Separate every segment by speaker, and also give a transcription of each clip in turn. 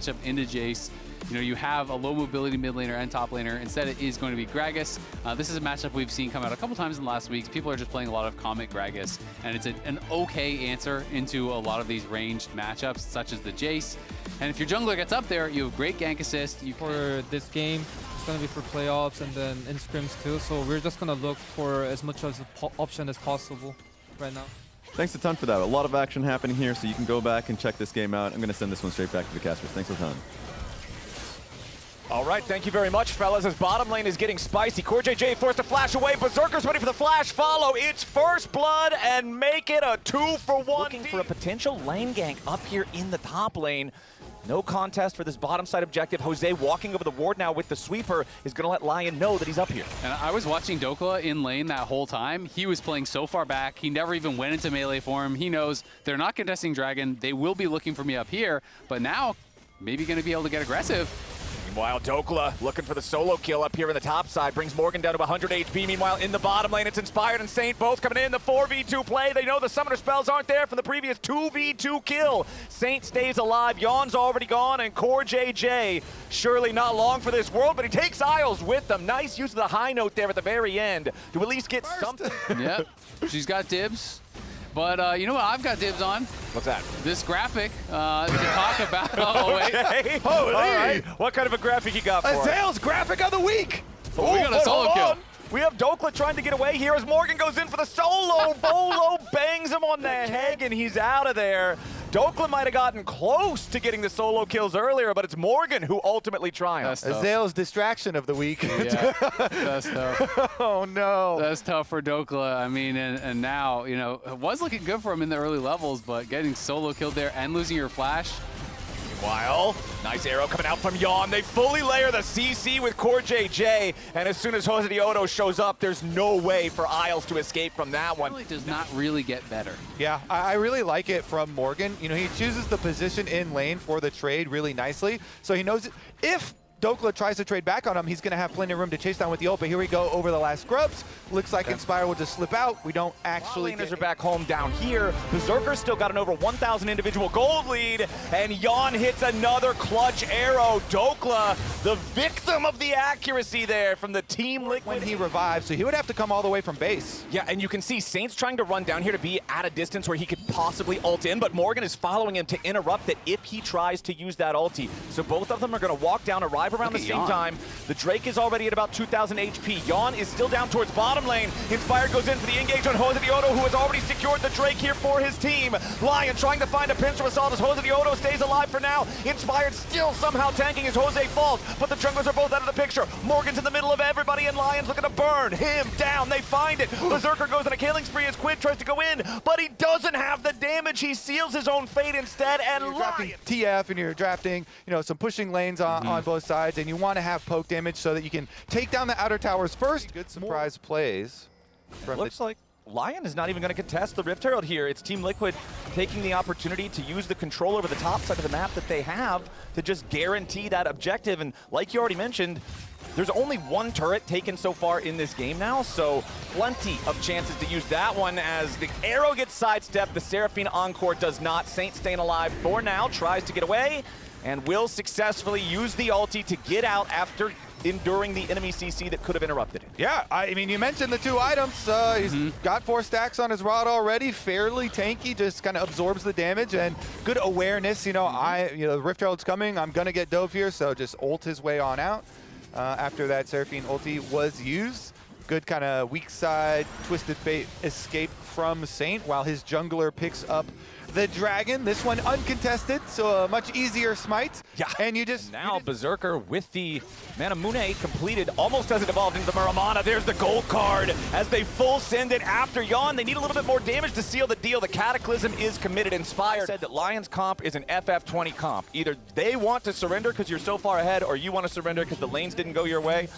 Speaker 1: matchup into Jace. You know, you have a low mobility mid laner and top laner. Instead, it is going to be Gragas. This is a matchup we've seen come out a couple times in the last weeks. People are just playing a lot of Comet Gragas, and it's an okay answer into a lot of these ranged matchups, such as the Jace. And if your jungler gets up there, you have great gank assist.
Speaker 2: For this game, it's going to be for playoffs and then in scrims too. So we're just going to look for as much as option as possible right now.
Speaker 3: Thanks a ton for that. A lot of action happening here, so you can go back and check this game out. I'm going to send this one straight back to the casters. Thanks a ton.
Speaker 4: All right, thank you very much, fellas, as bottom lane is getting spicy. CoreJJ forced to flash away. Berserker's ready for the flash follow. It's first blood and make it a 2-for-1. Looking for a potential lane gank up here in the top lane. No contest for this bottom side objective. Jose walking over the ward now with the sweeper is going to let LYON know that he's up here.
Speaker 1: And I was watching Dokla in lane that whole time. He was playing so far back. He never even went into melee form. He knows they're not contesting Dragon. They will be looking for me up here. But now, maybe going to be able to get aggressive.
Speaker 4: Meanwhile, Dokla looking for the solo kill up here in the top side. Brings Morgan down to 100 HP. Meanwhile, in the bottom lane, it's Inspired and Saint both coming in. The 4v2 play. They know the summoner spells aren't there from the previous 2v2 kill. Saint stays alive. Yon's already gone. And CoreJJ, surely not long for this world, but he takes Isles with them. Nice use of the high note there at the very end to at least get something.
Speaker 1: Yep, she's got dibs. But you know what I've got dibs on?
Speaker 4: What's that?
Speaker 1: This graphic to talk about. Oh, wait.
Speaker 4: Okay. Holy! All right. What kind of a graphic you got for us?
Speaker 5: Azale's graphic of the week!
Speaker 1: Oh, we got a solo kill.
Speaker 4: We have Dokla trying to get away here as Morgan goes in for the solo. Bolo bangs him on the head and he's out of there. Dokla might have gotten close to getting the solo kills earlier, but it's Morgan who ultimately triumphs.
Speaker 5: Azale's distraction of the week.
Speaker 1: Yeah, that's tough.
Speaker 5: Oh, no.
Speaker 1: That's tough for Dokla. I mean, and now, you know, it was looking good for him in the early levels, but getting solo killed there and losing your flash.
Speaker 4: Meanwhile, nice arrow coming out from Yon. They fully layer the CC with CoreJJ, and as soon as Jose Diodo shows up, there's no way for Isles to escape from that one.
Speaker 1: It really does not really get better.
Speaker 5: Yeah, I really like it from Morgan. You know, he chooses the position in lane for the trade really nicely, so he knows if Dokla tries to trade back on him, he's going to have plenty of room to chase down with the ult, but here we go over the last scrubs. Looks like Inspire will just slip out. We don't actually
Speaker 4: Laners are back home down here. Berserker's still got an over 1,000 individual gold lead, and Yon hits another clutch arrow. Dokla, the victim of the accuracy there from the Team Liquid.
Speaker 5: when he revives, so he would have to come all the way from base.
Speaker 4: Yeah, and you can see Saint's trying to run down here to be at a distance where he could possibly ult in, but Morgan is following him to interrupt it if he tries to use that ulti. So both of them are going to walk down, arrive around the same time. The Drake is already at about 2,000 HP. Yon is still down towards bottom lane. Inspired goes in for the engage on Jose Diodo, who has already secured the Drake here for his team. LYON trying to find a pinch of assault as Jose Diodo stays alive for now. Inspired still somehow tanking as Jose falls, but the junglers are both out of the picture. Morgan's in the middle of everybody, and LYON's looking to burn him down. They find it. Berserker goes on a killing spree as Quid tries to go in, but he doesn't have the damage. He seals his own fate instead, and
Speaker 5: You're drafting TF and you're drafting, you know, some pushing lanes on both sides, and you want to have poke damage so that you can take down the outer towers first. Good surprise plays.
Speaker 4: Looks like LYON is not even going to contest the Rift Herald here. It's Team Liquid taking the opportunity to use the control over the top side of the map that they have to just guarantee that objective. And like you already mentioned, there's only one turret taken so far in this game now, so plenty of chances to use that one as the arrow gets sidestepped. The Seraphine Encore does not. Saint staying alive for now, tries to get away, and will successfully use the ulti to get out after enduring the enemy CC that could have interrupted it.
Speaker 5: Yeah, I mean, you mentioned the two items. He's got 4 stacks on his rod already, fairly tanky, just kind of absorbs the damage, and good awareness. You know, Rift Herald's coming, I'm gonna get dove here, so just ult his way on out. After that Seraphine ulti was used. Good kind of weak side, Twisted Fate escape from Saint while his jungler picks up the dragon. This one uncontested, so a much easier smite.
Speaker 4: Yeah.
Speaker 5: And you just...
Speaker 4: Now Berserker with the Manamune completed almost as it evolved into the Muramana. There's the gold card as they full send it after Yon. They need a little bit more damage to seal the deal. The Cataclysm is committed. Inspired said that LYON's comp is an FF20 comp. Either they want to surrender because you're so far ahead, or you want to surrender because the lanes didn't go your way.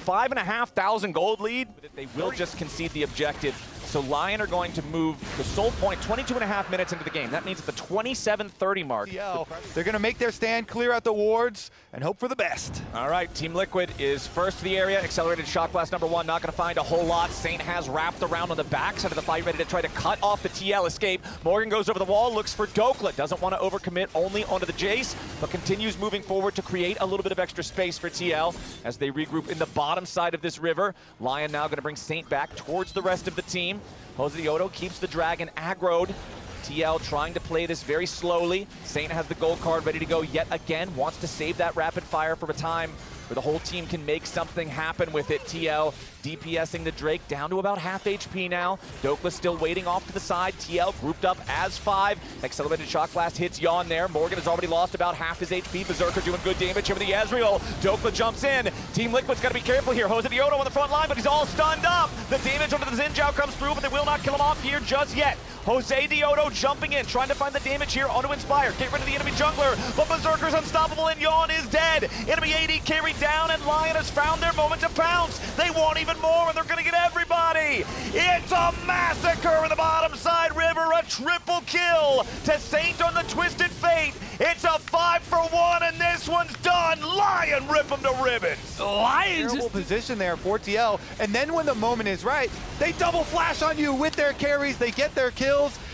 Speaker 4: 5,500 gold lead, but they will just concede the objective. So LYON are going to move the Soul Point 22.5 minutes into the game. That means at the 27:30 mark.
Speaker 5: They're going to make their stand, clear out the wards, and hope for the best.
Speaker 4: All right, Team Liquid is first to the area. Accelerated Shock Blast #1, not going to find a whole lot. Saint has wrapped around on the backside of the fight, ready to try to cut off the TL escape. Morgan goes over the wall, looks for Dokla. Doesn't want to overcommit only onto the Jace, but continues moving forward to create a little bit of extra space for TL as they regroup in the bottom side of this river. LYON now going to bring Saint back towards the rest of the team. Jose Diodo keeps the Dragon aggroed. TL trying to play this very slowly. Saint has the gold card ready to go yet again. Wants to save that rapid fire for a time where the whole team can make something happen with it. TL DPSing the Drake down to about half HP now. Dokla still waiting off to the side. TL grouped up as 5. Accelerated Shock Blast hits LYON there. Morgan has already lost about half his HP. Berserker doing good damage here with the Ezreal. Dokla jumps in. Team Liquid's got to be careful here. Jose Diodo on the front line, but he's all stunned up. The damage onto the Xin Zhao comes through, but they will not kill him off here just yet. Jose Diodo jumping in, trying to find the damage here onto Inspire. Get rid of the enemy jungler, but Berserker's unstoppable and LYON is dead. Enemy AD carried down, and LYON has found their moment to pounce. They want even more, and they're going to get everybody. It's a massacre in the bottom side river, a triple kill to Saint on the Twisted Fate. It's a 5 for 1, and this one's done. LYON rip them to ribbons.
Speaker 1: LYON
Speaker 5: Terrible position there for TL, and then when the moment is right, they double flash on you with their carries. They get their kills.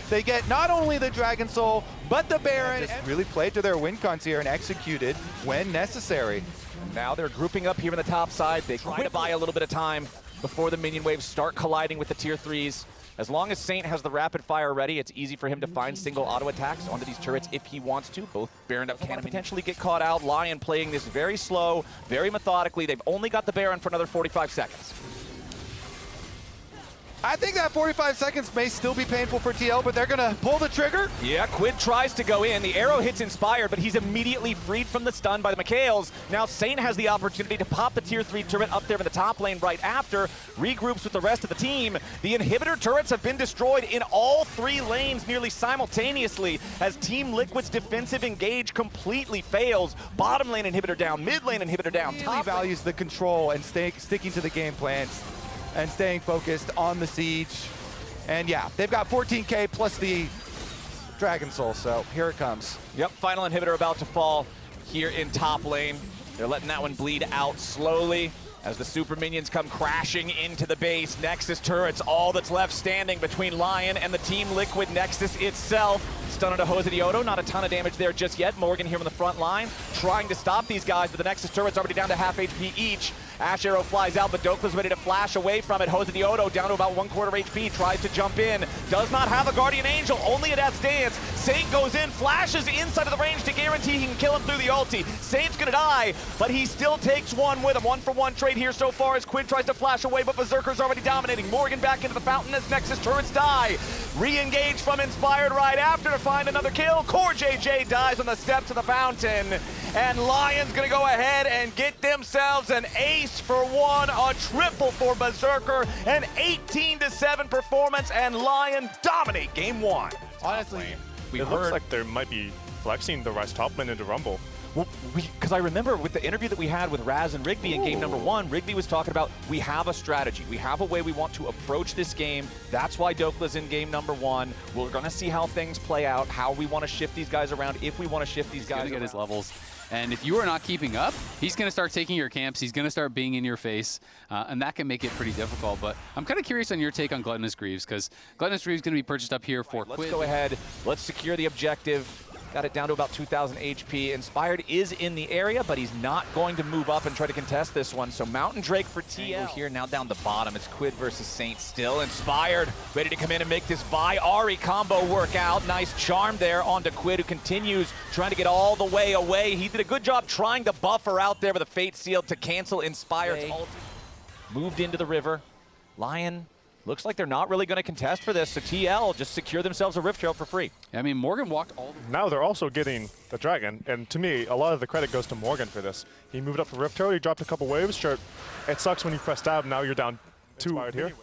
Speaker 5: They get not only the Dragon Soul, but the Baron. Just really played to their win cons here and executed when necessary.
Speaker 4: Now they're grouping up here on the top side. They try to buy a little bit of time before the minion waves start colliding with the tier 3s. As long as Saint has the rapid fire ready, it's easy for him to find single auto attacks onto these turrets if he wants to. Both Baron up can potentially get caught out. LYON playing this very slow, very methodically. They've only got the Baron for another 45 seconds.
Speaker 5: I think that 45 seconds may still be painful for TL, but they're going to pull the trigger.
Speaker 4: Yeah, Quid tries to go in. The arrow hits Inspired, but he's immediately freed from the stun by the Mikhails. Now Saint has the opportunity to pop the tier 3 turret up there in the top lane right after, regroups with the rest of the team. The inhibitor turrets have been destroyed in all 3 lanes nearly simultaneously as Team Liquid's defensive engage completely fails. Bottom lane inhibitor down, mid lane inhibitor down.
Speaker 5: Really
Speaker 4: Top
Speaker 5: values the control and sticking to the game plans and staying focused on the siege. And yeah, they've got 14K plus the Dragon Soul, so here it comes.
Speaker 4: Yep, final inhibitor about to fall here in top lane. They're letting that one bleed out slowly as the super minions come crashing into the base. Nexus turrets, all that's left standing between LYON and the Team Liquid Nexus itself. Stun onto Jose Diodo, not a ton of damage there just yet. Morgan here on the front line, trying to stop these guys, but the Nexus turret's already down to half HP each. Ash Arrow flies out, but Dokla's ready to flash away from it. Jose Diodo down to about 1/4 HP, tries to jump in. Does not have a Guardian Angel, only a Death's Dance. Saint goes in, flashes inside of the range to guarantee he can kill him through the ulti. Saint's gonna die, but he still takes one with him. 1-for-1 trade here so far as Quid tries to flash away, but Berserker's already dominating. Morgan back into the fountain as Nexus turrets die. Re-engage from Inspired right after to find another kill. Core JJ dies on the steps of the fountain. And LYON's gonna go ahead and get themselves an ace for 1, a triple for Berserker, an 18-7 performance, and LYON dominate game 1.
Speaker 5: Honestly,
Speaker 6: It looks like they might be flexing the Rise top lane into Rumble.
Speaker 4: Well, because I remember with the interview that we had with Raz and Rigby in game #1, Rigby was talking about, we have a strategy. We have a way we want to approach this game. That's why Dokla's in game #1. We're going to see how things play out, how we want to shift these guys around, if we want to shift these guys
Speaker 1: He's
Speaker 4: around.
Speaker 1: gonna get his levels. And if you are not keeping up, he's going to start taking your camps. He's going to start being in your face, and that can make it pretty difficult. But I'm kind of curious on your take on Gluttonous Greaves, because Gluttonous Greaves is going to be purchased up here for Quid.
Speaker 4: Let's go ahead. Let's secure the objective. Got it down to about 2,000 HP. Inspired is in the area, but he's not going to move up and try to contest this one. So Mountain Drake for TL here, now down the bottom. It's Quid versus Saint still. Inspired, ready to come in and make this Vi Ahri combo work out. Nice charm there onto Quid, who continues trying to get all the way away. He did a good job trying to buffer out there with a Fate Seal to cancel Inspired's ult. Moved into the river. LYON looks like they're not really going to contest for this, so TL just secure themselves a Rift Trail for free.
Speaker 1: I mean, Morgan walked all the
Speaker 6: Now they're also getting the Dragon, and to me, a lot of the credit goes to Morgan for this. He moved up the Rift Trail, he dropped a couple waves. Sure, it sucks when you press tab, now you're down 2 here.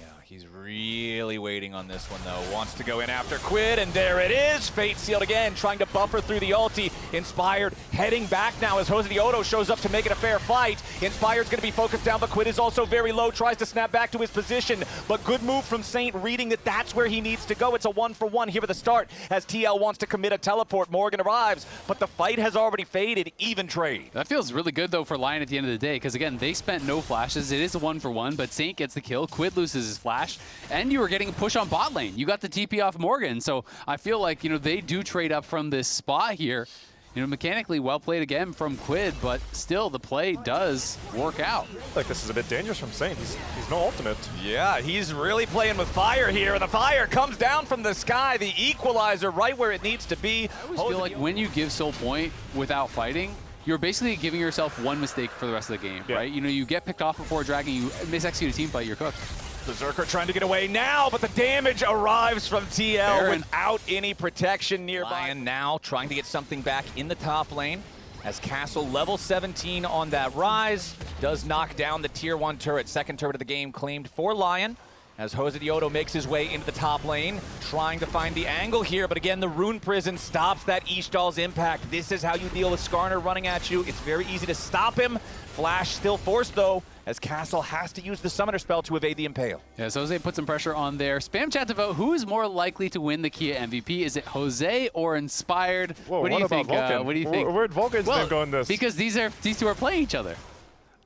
Speaker 4: Yeah, he's really waiting on this one, though. Wants to go in after Quid, and there it is. Fate sealed again, trying to buffer through the ulti. Inspired heading back now as Jose Dioto shows up to make it a fair fight. Inspired's going to be focused down, but Quid is also very low, tries to snap back to his position. But good move from Saint, reading that that's where he needs to go. It's a 1-for-1 here at the start as TL wants to commit a teleport. Morgan arrives, but the fight has already faded. Even trade.
Speaker 1: That feels really good, though, for LYON at the end of the day, because, again, they spent no flashes. It is a 1-for-1, but Saint gets the kill. Quid loses his flash, and you were getting a push on bot lane. You got the TP off Morgan, so I feel like, you know, they do trade up from this spot here. You know, mechanically well played again from Quid, but still the play does work out.
Speaker 6: Like, this is a bit dangerous from Saint. He's no ultimate.
Speaker 4: Yeah, he's really playing with fire here, and the fire comes down from the sky. The equalizer right where it needs to be.
Speaker 1: I always feel like when you give Soul Point without fighting, you're basically giving yourself one mistake for the rest of the game, right? You know, you get picked off before Dragon, you mis-execute a team fight, you're cooked.
Speaker 4: Berserker trying to get away now, but the damage arrives from TL without any protection nearby. LYON now trying to get something back in the top lane as Castle level 17 on that rise does knock down the tier 1 turret. Second turret of the game claimed for LYON as Jose Dioto makes his way into the top lane, trying to find the angle here, but again, the Rune Prison stops that Ishtal's impact. This is how you deal with Skarner running at you. It's very easy to stop him. Flash still forced, though, as Castle has to use the Summoner spell to evade the Impale.
Speaker 1: Yeah, so Jose put some pressure on there. Spam chat to vote. Who is more likely to win the Kia MVP? Is it Jose or Inspired?
Speaker 6: Whoa,
Speaker 1: what do you think?
Speaker 6: Vulcan?
Speaker 1: What do you think?
Speaker 6: Where'd Vulcan's name go in this?
Speaker 1: Because these two are playing each other.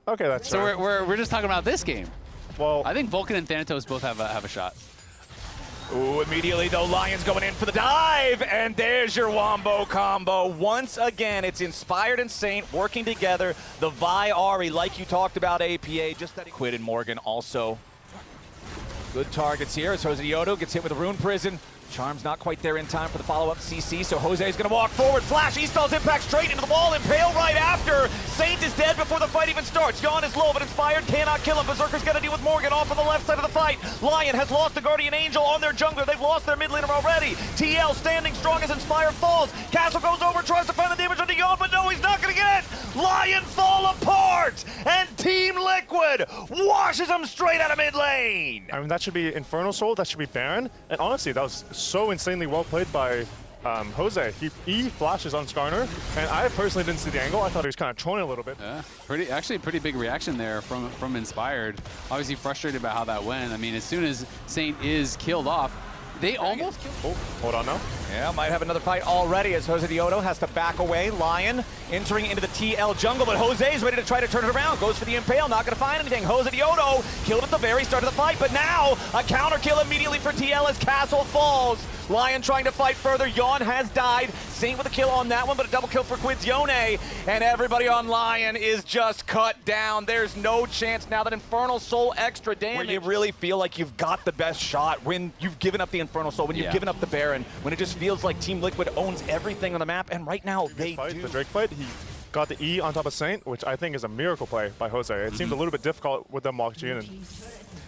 Speaker 6: Okay, that's
Speaker 1: so
Speaker 6: fair.
Speaker 1: we're just talking about this game.
Speaker 6: Well,
Speaker 1: I think Vulcan and Thanatos both have a shot.
Speaker 4: Ooh, immediately though, LYON's going in for the dive, and there's your wombo combo. Once again, it's Inspired and Saint working together. The Vi Ahri, like you talked about, APA, just that Quid and Morgan also. Good targets here as Jose Dioto gets hit with a Rune Prison. Charm's not quite there in time for the follow-up CC, so Jose's going to walk forward. Flash, Ishtal's impact straight into the wall. Impale right after. Saint is dead before the fight even starts. LYON is low, but Inspired cannot kill him. Berserker's got to deal with Morgan off on the left side of the fight. LYON has lost the Guardian Angel on their jungler. They've lost their mid laner already. TL standing strong as Inspired falls. Castle goes over, tries to find the damage on LYON, but no, he's not going to get it. LYON fall apart, and Team Liquid washes them straight out of mid lane.
Speaker 6: I mean, that should be Infernal Soul, that should be Baron, and honestly, that was so insanely well played by Jose. He flashes on Skarner, and I personally didn't see the angle. I thought he was kind of trolling a little bit.
Speaker 1: Yeah, actually pretty big reaction there from Inspired. Obviously frustrated about how that went. I mean, as soon as Saint is killed off, they almost killed.
Speaker 6: Oh, hold on now.
Speaker 4: Yeah, might have another fight already as Jose Dioto has to back away. LYON entering into the TL jungle, but Jose's ready to try to turn it around. Goes for the Impale, not going to find anything. Jose Dioto killed at the very start of the fight, but now a counter kill immediately for TL as Castle falls. LYON trying to fight further. LYON has died. Saint with a kill on that one, but a double kill for Quid's Yone. And everybody on LYON is just cut down. There's no chance now that Infernal Soul extra damage. Where you really feel like you've got the best shot when you've given up the Infernal Soul, when you've given up the Baron, when it just feels like Team Liquid owns everything on the map, and right now they do.
Speaker 6: The Drake fight, he got the E on top of Saint, which I think is a miracle play by Jose. It seemed a little bit difficult with them walking in.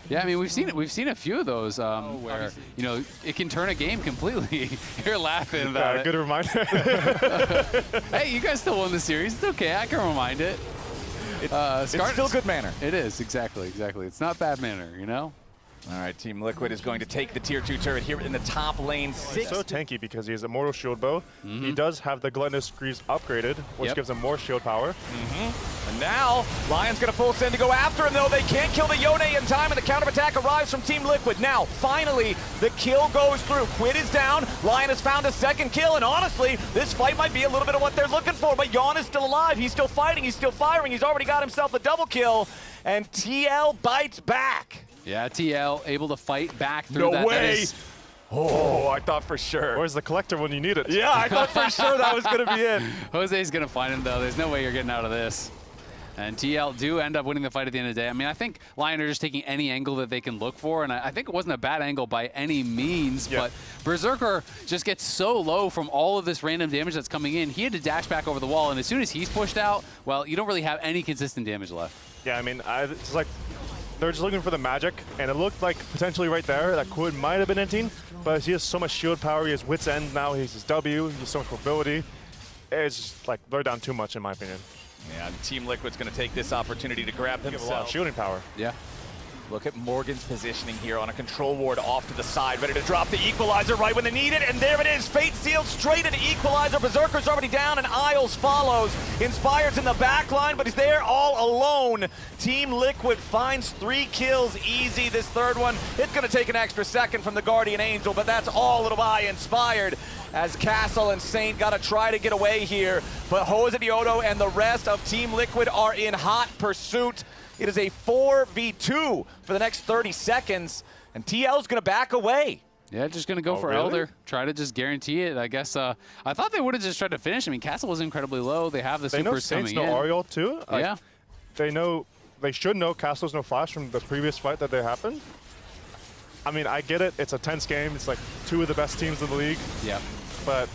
Speaker 1: Yeah, I mean, we've seen a few of those where, you know, it can turn a game completely. You're laughing about it.
Speaker 6: Good reminder.
Speaker 1: Hey, you guys still won the series. It's okay. I can remind it.
Speaker 4: It's still good manner.
Speaker 1: It is, exactly. It's not bad manner, you know?
Speaker 4: All right, Team Liquid is going to take the tier 2 turret here in the top lane.
Speaker 6: He's so tanky because he has Immortal Shield Bow. He does have the Gluttonous Greaves upgraded, which gives him more shield power.
Speaker 4: And now, LYON's going to full send to go after him, though. They can't kill the Yone in time, and the counter attack arrives from Team Liquid. Now, finally, the kill goes through. Quid is down. LYON has found a second kill, and honestly, this fight might be a little bit of what they're looking for, but LYON is still alive. He's still fighting. He's still firing. He's already got himself a double kill, and TL bites back.
Speaker 1: Yeah, TL able to fight back through that.
Speaker 4: No way! Oh, I thought for sure.
Speaker 6: Where's the collector when you need it?
Speaker 4: Yeah, I thought for sure that was going to be it.
Speaker 1: Jose's going to find him, though. There's no way you're getting out of this. And TL do end up winning the fight at the end of the day. I mean, I think LYON are just taking any angle that they can look for, and I think it wasn't a bad angle by any means, but Berserker just gets so low from all of this random damage that's coming in. He had to dash back over the wall, and as soon as he's pushed out, well, you don't really have any consistent damage left.
Speaker 6: Yeah, I mean, it's like they're just looking for the magic, and it looked like potentially right there that Quid might have been inting, but he has so much shield power, he has Wit's End now, he has his W, he has so much mobility. It's just like they're down too much in my opinion.
Speaker 4: Yeah, Team Liquid's going to take this opportunity to grab
Speaker 6: Give a lot of
Speaker 4: themselves.
Speaker 6: shielding power.
Speaker 1: Yeah.
Speaker 4: Look at Morgan's positioning here on a control ward off to the side, ready to drop the equalizer right when they need it, and there it is. Fate sealed straight into equalizer. Berserker's already down, and Isles follows. Inspired's in the back line, but he's there all alone. Team Liquid finds 3 kills easy. This third one, it's going to take an extra second from the Guardian Angel, but that's all it'll buy Inspired, as Castle and Saint got to try to get away here. But Jose Diodo and the rest of Team Liquid are in hot pursuit. It is a 4v2 for the next 30 seconds, and TL's going to back away.
Speaker 1: Yeah, just going to go for
Speaker 6: really?
Speaker 1: Elder. Try to just guarantee it. I guess I thought they would have just tried to finish. I mean, Castle was incredibly low. They have the
Speaker 6: They know
Speaker 1: supers
Speaker 6: Saints
Speaker 1: coming
Speaker 6: know
Speaker 1: in.
Speaker 6: Ariel too. Like,
Speaker 1: Yeah.
Speaker 6: They should know Castle's no flash from the previous fight that they happened. I mean, I get it. It's a tense game. It's like 2 of the best teams in the league.
Speaker 1: Yeah.
Speaker 6: But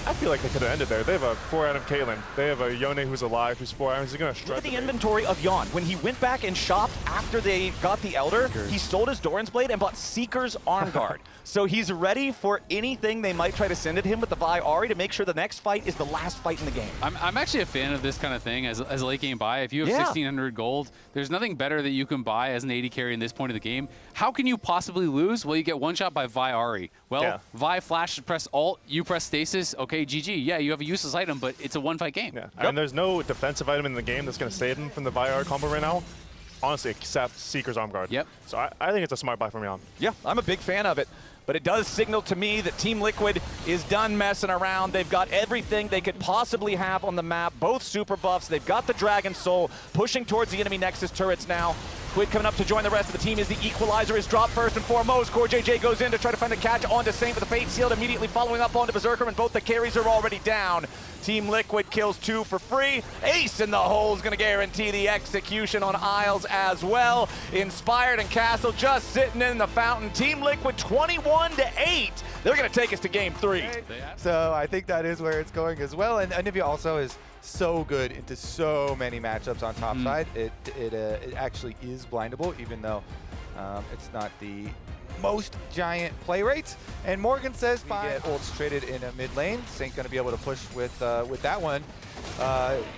Speaker 6: I feel like they could have ended there. They have a 4-item Caitlyn. They have a Yone who's alive, who's 4 items. He's going to
Speaker 4: Look
Speaker 6: strike.
Speaker 4: at the inventory of Yon. When he went back and shopped after they got the Elder, he sold his Doran's Blade and bought Seeker's Arm Guard. So he's ready for anything they might try to send at him with the Vi Ahri to make sure the next fight is the last fight in the game.
Speaker 1: I'm actually a fan of this kind of thing as a late game buy. If you have
Speaker 4: Yeah.
Speaker 1: 1,600 gold, there's nothing better that you can buy as an AD carry in this point of the game. How can you possibly lose? Well, you get one shot by Vi Ahri. Well,
Speaker 6: Yeah.
Speaker 1: Vi flash, press alt, you press stasis. Okay, GG. Yeah, you have a useless item, but it's a one-fight game.
Speaker 6: Yeah. And there's no defensive item in the game that's going to save him from the VIR combo right now, honestly, except Seeker's Arm Guard.
Speaker 1: Yep.
Speaker 6: So I think it's a smart buy from Yon.
Speaker 4: Yeah, I'm a big fan of it. But it does signal to me that Team Liquid is done messing around. They've got everything they could possibly have on the map, both super buffs. They've got the Dragon Soul pushing towards the enemy Nexus turrets now. Quid coming up to join the rest of the team as the equalizer is dropped first and foremost. CoreJJ goes in to try to find a catch onto Saint, but the Fate sealed immediately following up onto Berserker, and both the carries are already down. Team Liquid kills 2 for free. Ace in the hole is going to guarantee the execution on Isles as well. Inspired and Castle just sitting in the fountain. Team Liquid 21-8. They're going to take us to game 3.
Speaker 5: So I think that is where it's going as well. And Anivia also is so good into so many matchups on top side. It actually is blindable, even though it's not the most giant play rates. And Morgan says 5 get ults traded in a mid lane. Saint going to be able to push with that one.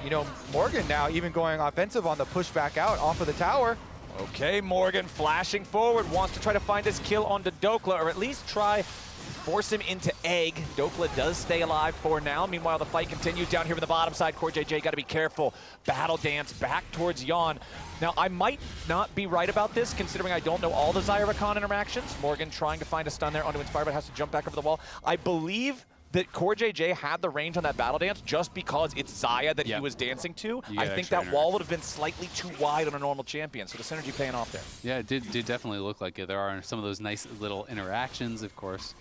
Speaker 5: You know, Morgan now even going offensive on the push back out off of the tower.
Speaker 4: Okay, Morgan flashing forward, wants to try to find his kill onto Dokla, or at least try force him into egg. Dokla does stay alive for now. Meanwhile, the fight continues down here in the bottom side. CoreJJ got to be careful. Battle dance back towards Yon. Now, I might not be right about this, considering I don't know all the Zyra-Khan interactions. Morgan trying to find a stun there onto Inspire, but has to jump back over the wall. I believe that CoreJJ had the range on that battle dance just because it's Xayah that he was dancing to. I think that wall would have been slightly too wide on a normal champion, so the synergy paying off there.
Speaker 1: Yeah, it did definitely look like it. There are some of those nice little interactions, of course,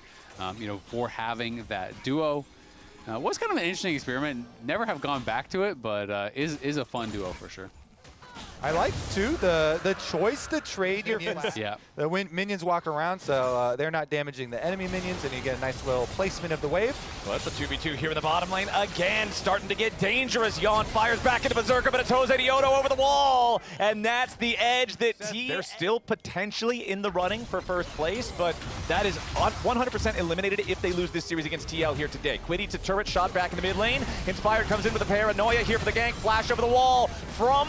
Speaker 1: you know, for having that duo. Was kind of an interesting experiment. Never have gone back to it, but is a fun duo for sure.
Speaker 5: I like, too, the choice to trade your minions.
Speaker 1: Yeah.
Speaker 5: The minions walk around, so they're not damaging the enemy minions, and you get a nice little placement of the wave.
Speaker 4: Well, that's a 2v2 here in the bottom lane. Again, starting to get dangerous. Yon fires back into Berserker, but it's Jose Diodo over the wall. And that's the edge that they're still potentially in the running for first place, but that is 100% eliminated if they lose this series against TL here today. Quid eats a turret shot back in the mid lane. Inspired comes in with a paranoia here for the gank. Flash over the wall from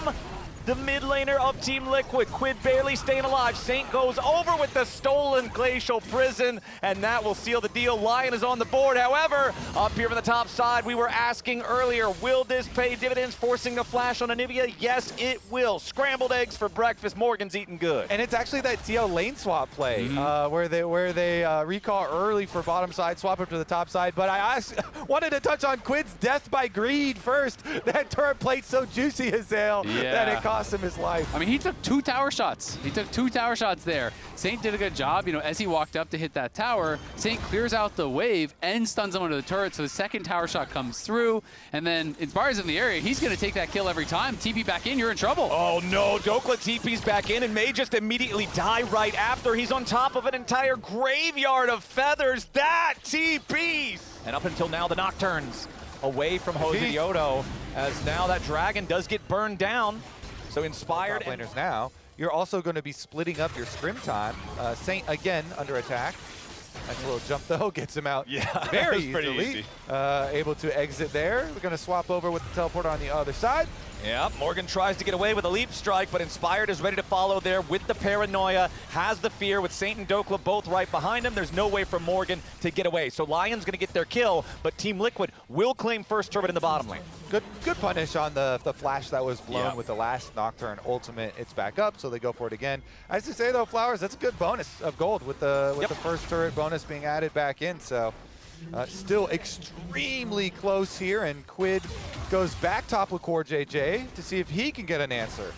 Speaker 4: the mid laner of Team Liquid. Quid barely staying alive. Saint goes over with the stolen Glacial Prison, and that will seal the deal. LYON is on the board. However, up here on the top side, we were asking earlier, will this pay dividends, forcing the flash on Anivia? Yes, it will. Scrambled eggs for breakfast. Morgan's eating good.
Speaker 5: And it's actually that TL lane swap play where they recall early for bottom side, swap up to the top side. But I wanted to touch on Quid's death by greed first. That turret plate's so juicy as hell that it cost him his life.
Speaker 1: I mean, he took 2 tower shots. He took 2 tower shots there. Saint did a good job. You know, as he walked up to hit that tower, Saint clears out the wave and stuns him under the turret, so the second tower shot comes through, and then Inspire's in the area. He's going to take that kill every time. TP back in, you're in trouble.
Speaker 4: Oh no, Dokla TP's back in and may just immediately die right after. He's on top of an entire graveyard of feathers. That TP! And up until now, the Nocturnes away from Jose Diodo, as now that dragon does get burned down. So Inspired
Speaker 5: Top laners now. You're also going to be splitting up your scrim time. Saint again under attack. Nice little jump though, gets him out very easily. Able to exit there. We're going to swap over with the teleporter on the other side.
Speaker 4: Yep, Morgan tries to get away with a leap strike, but Inspired is ready to follow there with the paranoia, has the fear with Saint and Dokla both right behind him. There's no way for Morgan to get away. So LYON's gonna get their kill, but Team Liquid will claim first turret in the bottom lane.
Speaker 5: Good punish on the flash that was blown with the last Nocturne ultimate. It's back up, so they go for it again. As to say though, Flowers, that's a good bonus of gold with the first turret bonus being added back in. So still extremely close here, and Quid goes back top with Core JJ to see if he can get an answer.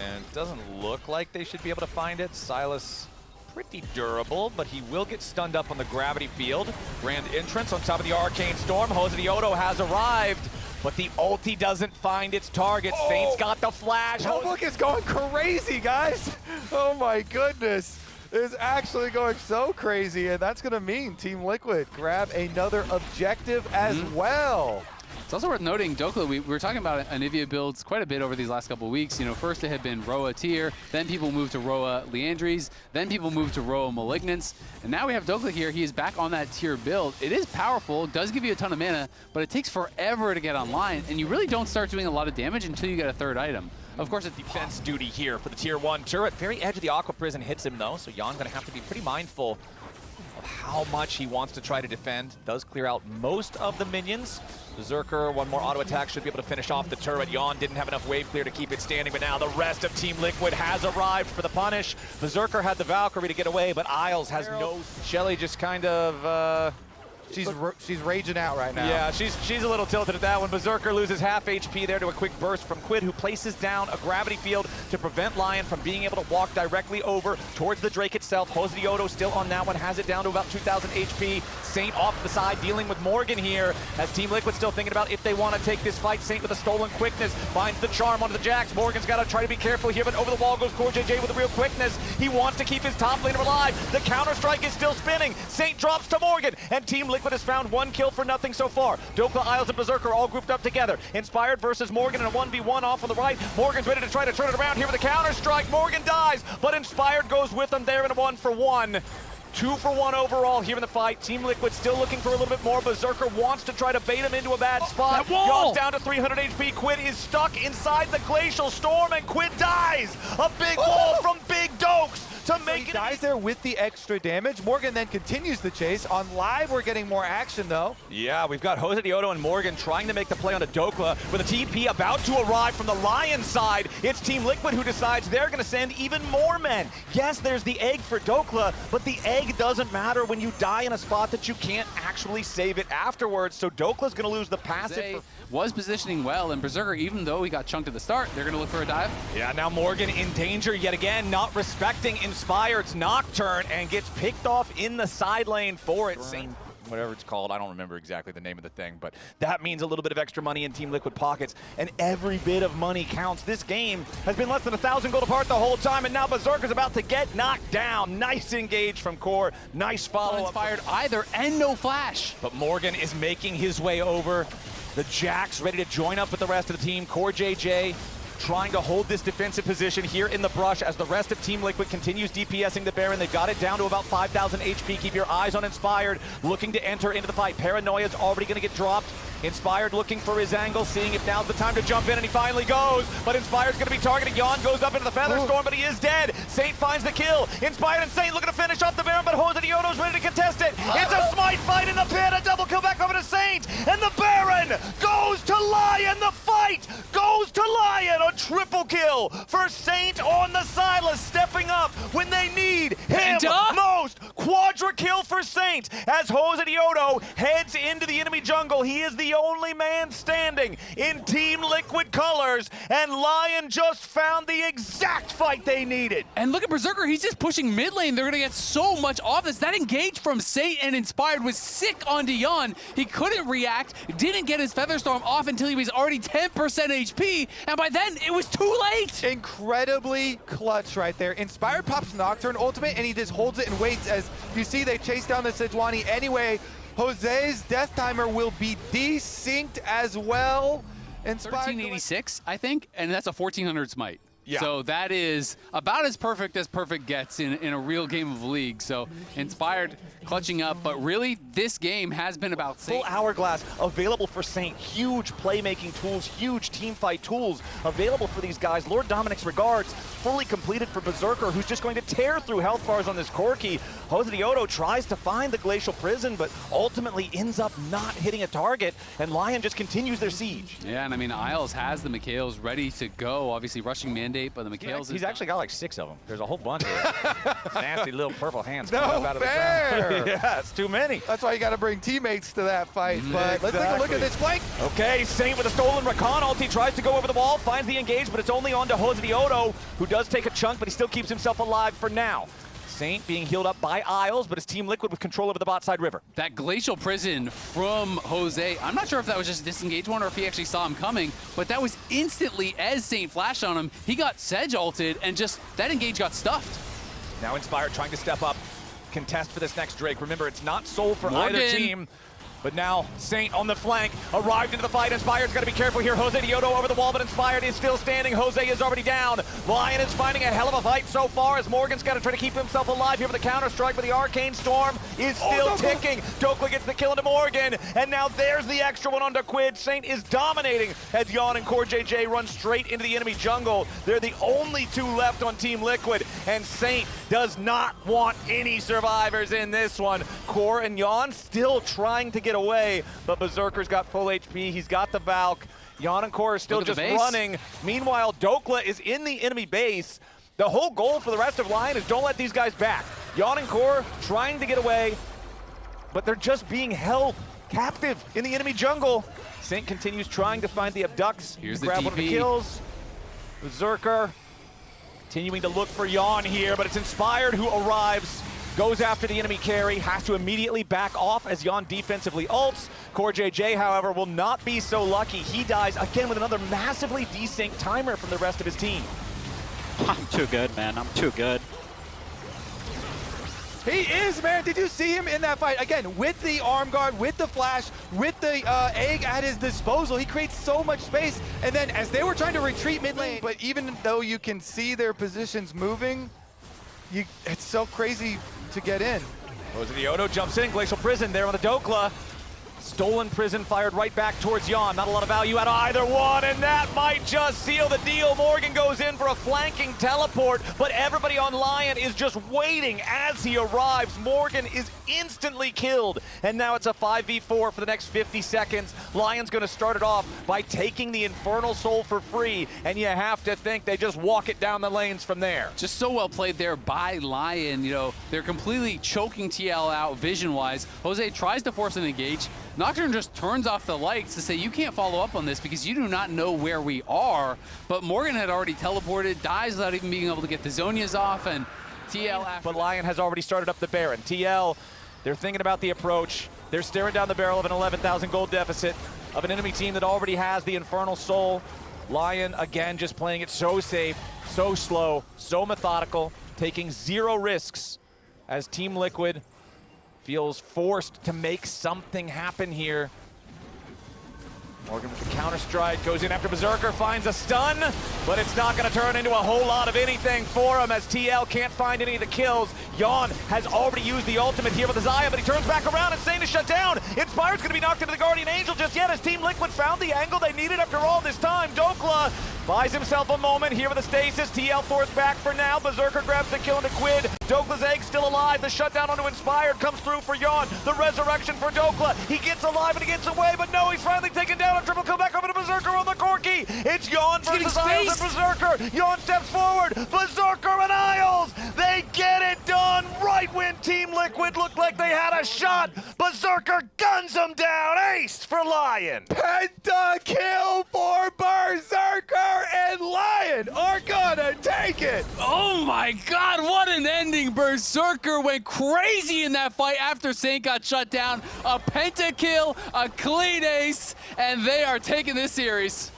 Speaker 4: And it doesn't look like they should be able to find it. Silas pretty durable, but he will get stunned up on the gravity field. Grand entrance on top of the Arcane Storm. Jose Diodo has arrived, but the ulti doesn't find its target. Saint's got the flash.
Speaker 5: Public is going crazy, guys. Oh my goodness. It's actually going so crazy, and that's going to mean Team Liquid grab another objective as well.
Speaker 1: It's also worth noting, Dokla, we were talking about Anivia builds quite a bit over these last couple of weeks. You know, first it had been Roa Tier, then people moved to Roa Leandries, then people moved to Roa Malignance, and now we have Dokla here. He is back on that tier build. It is powerful, does give you a ton of mana, but it takes forever to get online, and you really don't start doing a lot of damage until you get a third item. Of course, it's
Speaker 4: defense duty here for the tier 1 turret. Very edge of the Aqua Prison hits him though, so Yon's gonna have to be pretty mindful of how much he wants to try to defend. Does clear out most of the minions. Berserker, one more auto attack, should be able to finish off the turret. Yon didn't have enough wave clear to keep it standing, but now the rest of Team Liquid has arrived for the punish. Berserker had the Valkyrie to get away, but Isles has no... Shelly just kind of...
Speaker 5: She's raging out right now.
Speaker 4: Yeah, she's a little tilted at that one. Berserker loses half HP there to a quick burst from Quid, who places down a gravity field to prevent LYON from being able to walk directly over towards the Drake itself. Jose Diodo still on that one, has it down to about 2,000 HP. Saint off the side, dealing with Morgan here, as Team Liquid still thinking about if they want to take this fight. Saint with a stolen quickness, finds the charm onto the Jax. Morgan's got to try to be careful here, but over the wall goes Core JJ with a real quickness. He wants to keep his top laner alive. The counter-strike is still spinning. Saint drops to Morgan, and Team Liquid has found one kill for nothing so far. Dokla, Isles, and Berserker all grouped up together. Inspired versus Morgan in a 1v1 off on the right. Morgan's ready to try to turn it around here with a counter-strike. Morgan dies, but Inspired goes with him there in a 1-for-1. 2-for-1 overall here in the fight. Team Liquid still looking for a little bit more. Berserker wants to try to bait him into a bad spot. Yon's down to 300 HP. Quid is stuck inside the Glacial Storm, and Quid dies. A big wall from Big Dokes to make
Speaker 5: he
Speaker 4: it.
Speaker 5: dies there with the extra damage. Morgan then continues the chase. On live, we're getting more action though.
Speaker 4: Yeah, we've got Jose Diodo and Morgan trying to make the play on a Dokla with a TP about to arrive from the LYON side. It's Team Liquid who decides they're going to send even more men. Yes, there's the egg for Dokla, but the egg doesn't matter when you die in a spot that you can't actually save it afterwards. So Dokla's going to lose the passive.
Speaker 1: Was positioning well, and Berserker, even though he got chunked at the start, they're going to look for a dive.
Speaker 4: Yeah, now Morgan in danger yet again, not respecting Inspired's Nocturne, and gets picked off in the side lane for it. Saint, whatever it's called, I don't remember exactly the name of the thing, but that means a little bit of extra money in Team Liquid pockets, and every bit of money counts. This game has been less than 1,000 gold apart the whole time, and now Berserker's about to get knocked down. Nice engage from Core, nice follow-up.
Speaker 1: Inspired either, and no flash.
Speaker 4: But Morgan is making his way over. The Jax ready to join up with the rest of the team. Core JJ trying to hold this defensive position here in the brush as the rest of Team Liquid continues DPSing the Baron. They've got it down to about 5,000 HP. Keep your eyes on Inspired, looking to enter into the fight. Paranoia's already going to get dropped. Inspired looking for his angle, seeing if now's the time to jump in, and he finally goes. But Inspired's going to be targeted. Yon goes up into the Featherstorm, but he is dead. Saint finds the kill. Inspired and Saint looking to finish off the Baron, but Jose Diodo's ready to contest it. It's a smite fight in the pit. A double kill back over to Saint, and the Baron goes to LYON. The fight goes to LYON. A triple kill for Saint on the Silas, stepping up when they need him most. Quadra kill for Saint as Jose Diodo heads into the enemy jungle. He is the only man standing in Team Liquid colors, and LYON just found the exact fight they needed.
Speaker 1: And look at Berserker, he's just pushing mid lane. They're gonna get so much off this. That engage from Saint and Inspired was sick onto Yon. He couldn't react, didn't get his Featherstorm off until he was already 10% HP, and by then it was too late.
Speaker 5: Incredibly clutch right there. Inspired pops Nocturne ultimate, and he just holds it and waits. As you see, they chase down the Sejuani anyway. Jose's death timer will be desynced as well. Inspired
Speaker 1: 1386, I think, and that's a 1400 smite.
Speaker 4: Yeah.
Speaker 1: So that is about as perfect gets in a real game of League. So Inspired clutching up, but really this game has been about
Speaker 4: Full hourglass available for Saint. Huge playmaking tools, huge team fight tools available for these guys. Lord Dominic's regards, fully completed for Berserker, who's just going to tear through health bars on this Corki. Jose Diodo tries to find the Glacial Prison, but ultimately ends up not hitting a target, and LYON just continues their siege.
Speaker 1: Yeah, and I mean, Isles has the Mikhails ready to go. Obviously, rushing mandate, but the Mikhails
Speaker 4: He's actually got like 6 of them. There's a whole bunch of nasty little purple hands
Speaker 5: No
Speaker 4: coming up out of
Speaker 5: fair.
Speaker 4: the ground. Yeah, it's too many.
Speaker 5: That's why you got to bring teammates to that fight. But let's take a look at this flank.
Speaker 4: Okay, Saint with a stolen Rakan ulti tries to go over the wall, finds the engage, but it's only on to Jose Diodo, who does take a chunk, but he still keeps himself alive for now. Saint being healed up by Isles, but it's Team Liquid with control over the bot side river.
Speaker 1: That Glacial Prison from Jose, I'm not sure if that was just a disengaged one or if he actually saw him coming, but that was instantly as Saint flashed on him. He got Sedge ulted, and just that engage got stuffed.
Speaker 4: Now Inspired trying to step up, contest for this next Drake. Remember, it's not sold for
Speaker 1: Morgan.
Speaker 4: either team. But now Saint on the flank, arrived into the fight. Inspired's got to be careful here. Jose Diodo over the wall, but Inspired is still standing. Jose is already down. LYON is finding a hell of a fight so far as Morgan's got to try to keep himself alive here with the counter-strike, but the Arcane Storm is still ticking. Dokla gets the kill into Morgan, and now there's the extra one onto Quid. Saint is dominating as Yon and Core JJ run straight into the enemy jungle. They're the only 2 left on Team Liquid, and Saint does not want any survivors in this one. Core and Yon still trying to get away, but Berserker's got full HP. He's got the Valk. Yon and Core are still just running. Meanwhile, Dokla is in the enemy base. The whole goal for the rest of LYON is don't let these guys back. Yon and Core trying to get away, but they're just being held captive in the enemy jungle. Saint continues trying to find the abducts.
Speaker 1: Here's the
Speaker 4: grab one of the
Speaker 1: DP.
Speaker 4: kills. Berserker continuing to look for Yon here, but it's Inspired who arrives. Goes after the enemy carry, has to immediately back off as Yon defensively ults. Core JJ, however, will not be so lucky. He dies again with another massively desynced timer from the rest of his team.
Speaker 7: I'm too good, man. I'm too good.
Speaker 5: He is, man. Did you see him in that fight? Again, with the arm guard, with the flash, with the egg at his disposal, he creates so much space. And then as they were trying to retreat mid lane, but even though you can see their positions moving, it's so crazy to get in.
Speaker 4: Jose Diodo jumps in, Glacial Prison there on the Dokla. Stolen Prison fired right back towards Yon. Not a lot of value out of either one, and that might just seal the deal. Morgan goes in for a flanking teleport, but everybody on LYON is just waiting as he arrives. Morgan is instantly killed, and now it's a 5v4 for the next 50 seconds. LYON's gonna start it off by taking the Infernal Soul for free, and you have to think they just walk it down the lanes from there.
Speaker 1: Just so well played there by LYON. You know, they're completely choking TL out vision-wise. Jose tries to force an engage. Nocturne just turns off the lights to say, you can't follow up on this because you do not know where we are. But Morgan had already teleported, dies without even being able to get the Zonias off, and TL after.
Speaker 4: But LYON has already started up the Baron. TL, they're thinking about the approach. They're staring down the barrel of an 11,000 gold deficit of an enemy team that already has the Infernal Soul. LYON, again, just playing it so safe, so slow, so methodical, taking 0 risks as Team Liquid feels forced to make something happen here. Morgan with the counter-strike, goes in after Berserker, finds a stun, but it's not going to turn into a whole lot of anything for him as TL can't find any of the kills. Yon has already used the ultimate here with the Xayah, but he turns back around and Saint is shut down. Inspired's going to be knocked into the Guardian Angel just yet as Team Liquid found the angle they needed after all this time. Dokla buys himself a moment here with the stasis. TL forced back for now. Berserker grabs the kill into Quid. Dokla's egg still alive. The shutdown onto Inspired comes through for Yon. The resurrection for Dokla. He gets alive and he gets away, but no, he's finally taken down. A triple kill back over to Berserker on the Corki. It's Yon versus Isles and Berserker. Yon steps forward. Berserker and Isles. They get it done right when Team Liquid looked like they had a shot. Berserker guns him down. Ace for LYON.
Speaker 5: Penta kill for Berserker, and LYON are gonna take it.
Speaker 1: Oh my God, what an ending. Berserker went crazy in that fight after Saint got shut down. A pentakill, a clean ace, and they are taking this series.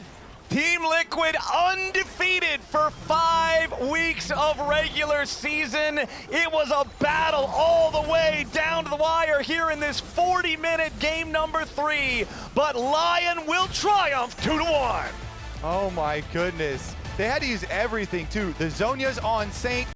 Speaker 4: Team Liquid undefeated for 5 weeks of regular season. It was a battle all the way down to the wire here in this 40-minute game number 3, but LYON will triumph 2-1.
Speaker 5: Oh my goodness. They had to use everything too. The Zonias on Saint.